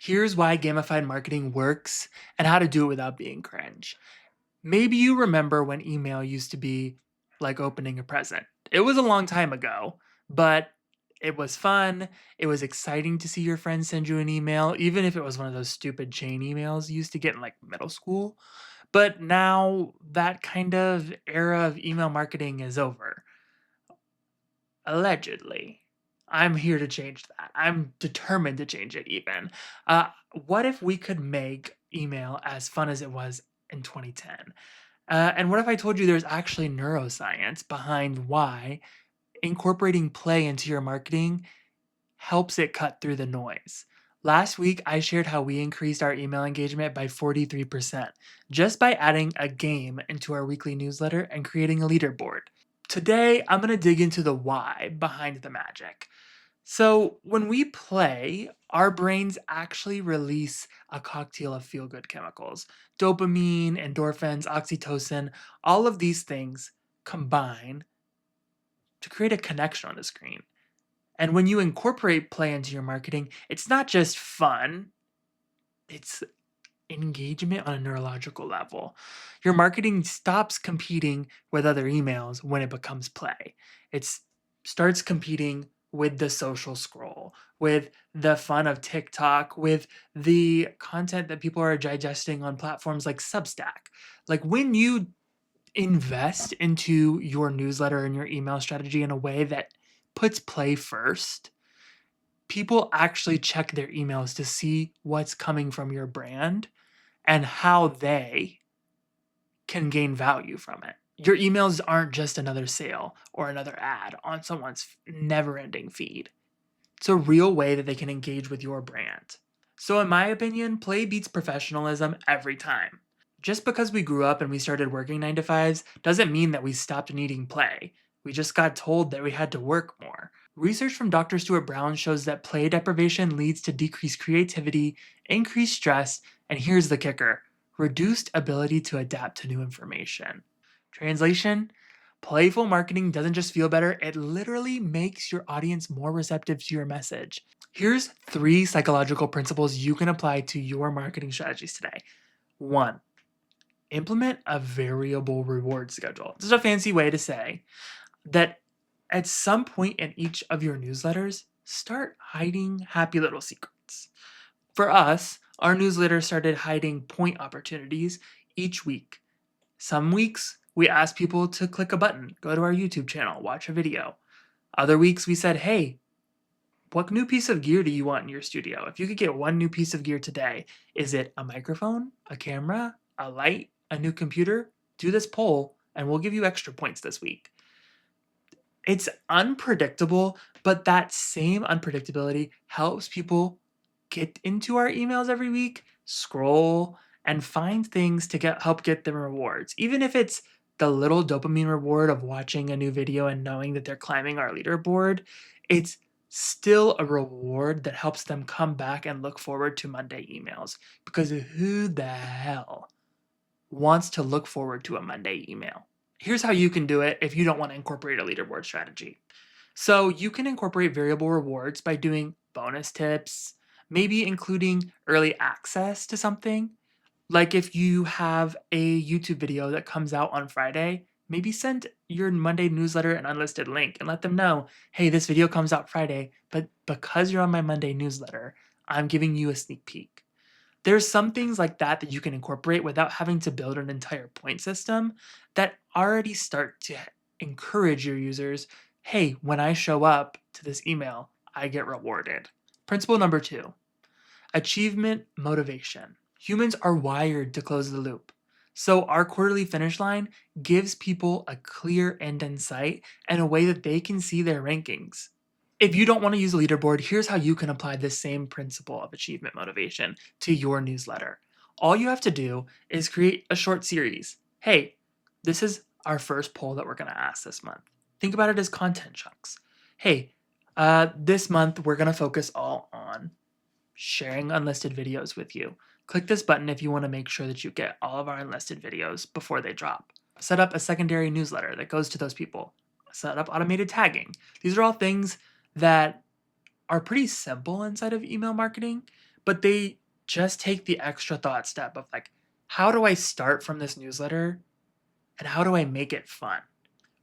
Here's why gamified marketing works and how to do it without being cringe. Maybe you remember when email used to be like opening a present. It was a long time ago, but it was fun. It was exciting to see your friends send you an email, even if it was one of those stupid chain emails you used to get in like middle school. But now that kind of era of email marketing is over. Allegedly. I'm here to change that. I'm determined to change it even. Uh, what if we could make email as fun as it was in 2010? And what if I told you there's actually neuroscience behind why incorporating play into your marketing helps it cut through the noise? Last week, I shared how we increased our email engagement by 43% just by adding a game into our weekly newsletter and creating a leaderboard. Today, I'm going to dig into the why behind the magic. So, when we play, our brains actually release a cocktail of feel good chemicals. Dopamine, endorphins, oxytocin, all of these things combine to create a connection on the screen. And when you incorporate play into your marketing, it's not just fun, it's engagement on a neurological level. Your marketing stops competing with other emails when it becomes play. It starts competing with the social scroll, with the fun of TikTok, with the content that people are digesting on platforms like Substack. Like when you invest into your newsletter and your email strategy in a way that puts play first, people actually check their emails to see what's coming from your brand and how they can gain value from it. Your emails aren't just another sale or another ad on someone's never ending feed. It's a real way that they can engage with your brand. So, in my opinion, play beats professionalism every time. Just because we grew up and we started working 9 to 5s doesn't mean that we stopped needing play. We just got told that we had to work more. Research from Dr. Stuart Brown shows that play deprivation leads to decreased creativity, increased stress, and here's the kicker: reduced ability to adapt to new information. Translation: playful marketing doesn't just feel better, it literally makes your audience more receptive to your message. Here's 3 psychological principles you can apply to your marketing strategies today. 1. Implement a variable reward schedule. This is a fancy way to say that at some point in each of your newsletters, start hiding happy little secrets. For us, our newsletter started hiding point opportunities each week. Some weeks, we asked people to click a button, go to our YouTube channel, watch a video. Other weeks, we said, hey, what new piece of gear do you want in your studio? If you could get one new piece of gear today, is it a microphone, a camera, a light, a new computer? Do this poll, and we'll give you extra points this week. It's unpredictable, but that same unpredictability helps people get into our emails every week, scroll, and find things to help get them rewards. Even if it's the little dopamine reward of watching a new video and knowing that they're climbing our leaderboard, it's still a reward that helps them come back and look forward to Monday emails. Because who the hell wants to look forward to a Monday email? Here's how you can do it if you don't want to incorporate a leaderboard strategy. So you can incorporate variable rewards by doing bonus tips, maybe including early access to something. Like if you have a YouTube video that comes out on Friday, maybe send your Monday newsletter an unlisted link and let them know, hey, this video comes out Friday, but because you're on my Monday newsletter, I'm giving you a sneak peek. There's some things like that that you can incorporate without having to build an entire point system that already start to encourage your users, hey, when I show up to this email, I get rewarded. Principle number 2, achievement motivation. Humans are wired to close the loop. So our quarterly finish line gives people a clear end in sight and a way that they can see their rankings. If you don't want to use a leaderboard, here's how you can apply this same principle of achievement motivation to your newsletter. All you have to do is create a short series. Hey, this is our first poll that we're going to ask this month. Think about it as content chunks. Hey, this month we're going to focus all on sharing unlisted videos with you. Click this button if you want to make sure that you get all of our unlisted videos before they drop. Set up a secondary newsletter that goes to those people. Set up automated tagging. These are all things that are pretty simple inside of email marketing, but they just take the extra thought step of like, how do I start from this newsletter and how do I make it fun?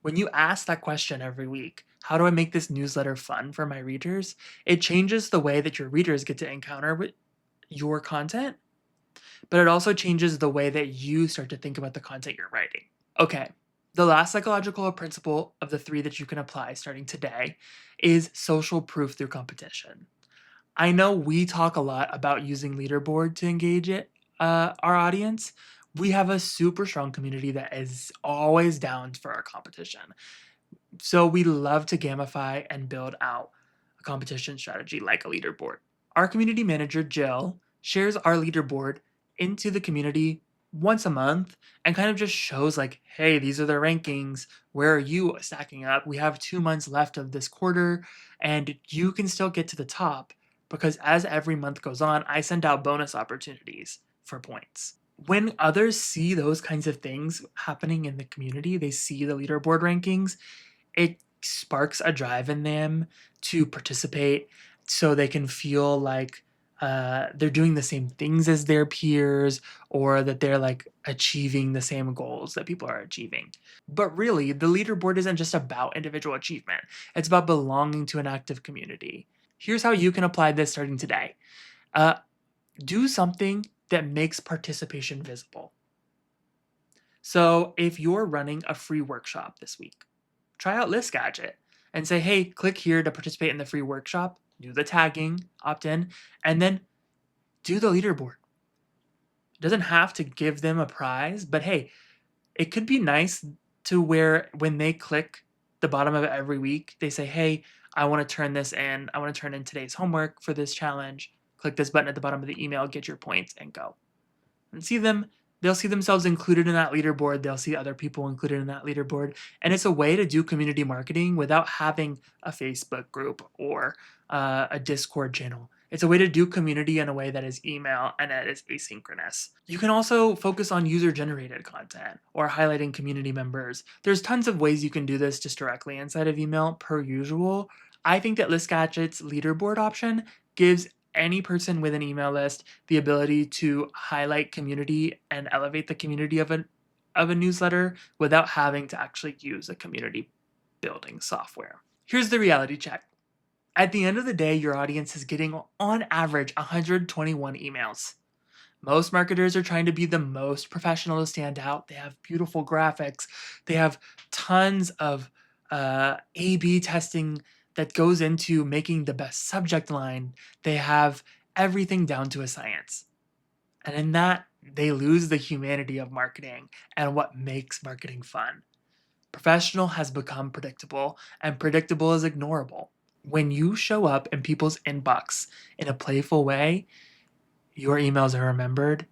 When you ask that question every week, how do I make this newsletter fun for my readers? It changes the way that your readers get to encounter with your content, but it also changes the way that you start to think about the content you're writing. Okay, the last psychological principle of the 3 that you can apply starting today is social proof through competition. I know we talk a lot about using leaderboard to engage our audience. We have a super strong community that is always down for our competition. So we love to gamify and build out a competition strategy like a leaderboard. Our community manager, Jill, shares our leaderboard into the community once a month and kind of just shows like, hey, these are the rankings. Where are you stacking up? We have 2 months left of this quarter and you can still get to the top because as every month goes on, I send out bonus opportunities for points. When others see those kinds of things happening in the community, they see the leaderboard rankings, it sparks a drive in them to participate so they can feel like they're doing the same things as their peers or that they're like achieving the same goals that people are achieving. But really, the leaderboard isn't just about individual achievement, it's about belonging to an active community. Here's how you can apply this starting today. Uh, do something that makes participation visible. So if you're running a free workshop this week, try out List Gadget and say, hey, click here to participate in the free workshop, do the tagging, opt in, and then do the leaderboard. It doesn't have to give them a prize, but hey, it could be nice to where when they click the bottom of it every week, they say, hey, I want to turn this in. I want to turn in today's homework for this challenge. Click this button at the bottom of the email, get your points, and go. And they'll see themselves included in that leaderboard. They'll see other people included in that leaderboard. And it's a way to do community marketing without having a Facebook group or a Discord channel. It's a way to do community in a way that is email and that is asynchronous. You can also focus on user-generated content or highlighting community members. There's tons of ways you can do this just directly inside of email per usual. I think that List Gadget's leaderboard option gives any person with an email list the ability to highlight community and elevate the community of a newsletter without having to actually use a community building software. Here's the reality check. At the end of the day, your audience is getting on average 121 emails. Most marketers are trying to be the most professional to stand out. They have beautiful graphics. They have tons of A/B testing that goes into making the best subject line. They have everything down to a science. And in that, they lose the humanity of marketing and what makes marketing fun. Professional has become predictable, and predictable is ignorable. When you show up in people's inbox in a playful way, your emails are remembered,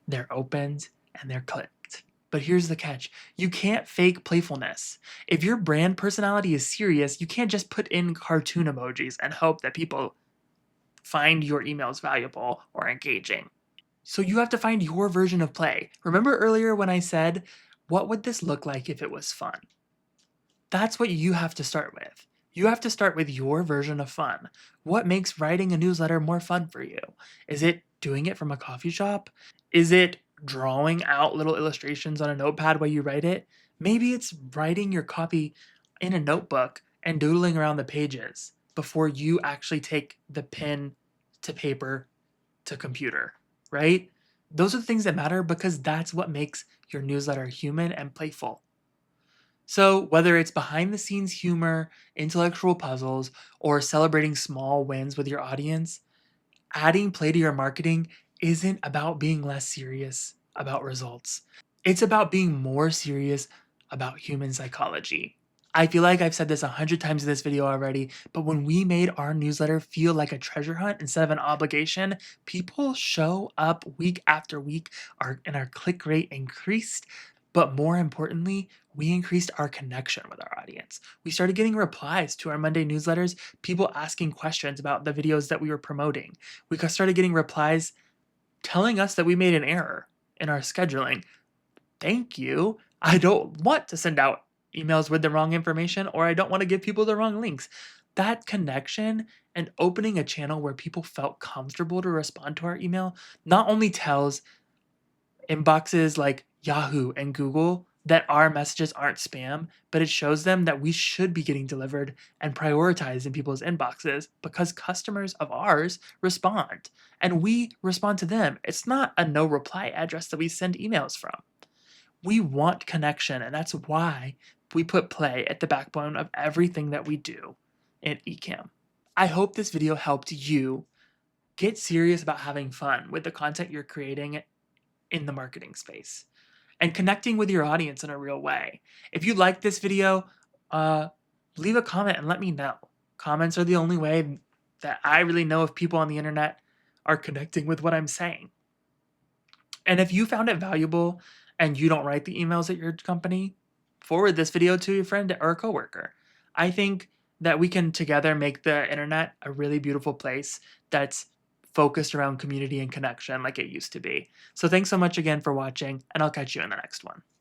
they're opened, and they're clicked. But here's the catch. You can't fake playfulness. If your brand personality is serious, you can't just put in cartoon emojis and hope that people find your emails valuable or engaging. So you have to find your version of play. Remember earlier when I said, what would this look like if it was fun? That's what you have to start with. You have to start with your version of fun. What makes writing a newsletter more fun for you? Is it doing it from a coffee shop? Is it drawing out little illustrations on a notepad while you write it? Maybe it's writing your copy in a notebook and doodling around the pages before you actually take the pen to paper to computer, right? Those are the things that matter because that's what makes your newsletter human and playful. So, whether it's behind the scenes humor, intellectual puzzles, or celebrating small wins with your audience, adding play to your marketing isn't about being less serious about results. It's about being more serious about human psychology. I feel like I've said this 100 times in this video already, but when we made our newsletter feel like a treasure hunt instead of an obligation, people show up week after week and our click rate increased. But more importantly, we increased our connection with our audience. We started getting replies to our Monday newsletters, people asking questions about the videos that we were promoting. We started getting replies telling us that we made an error in our scheduling. Thank you. I don't want to send out emails with the wrong information, or I don't want to give people the wrong links. That connection And opening a channel where people felt comfortable to respond to our email not only tells inboxes like Yahoo and Google that our messages aren't spam, but it shows them that we should be getting delivered and prioritized in people's inboxes because customers of ours respond and we respond to them. It's not a no reply address that we send emails from. We want connection, and that's why we put play at the backbone of everything that we do in Ecamm. I hope this video helped you get serious about having fun with the content you're creating in the marketing space and connecting with your audience in a real way. If you like this video, leave a comment and let me know. Comments are the only way that I really know if people on the internet are connecting with what I'm saying. And if you found it valuable and you don't write the emails at your company, forward this video to your friend or a coworker. I think that we can together make the internet a really beautiful place that's focused around community and connection like it used to be. So thanks so much again for watching, and I'll catch you in the next one.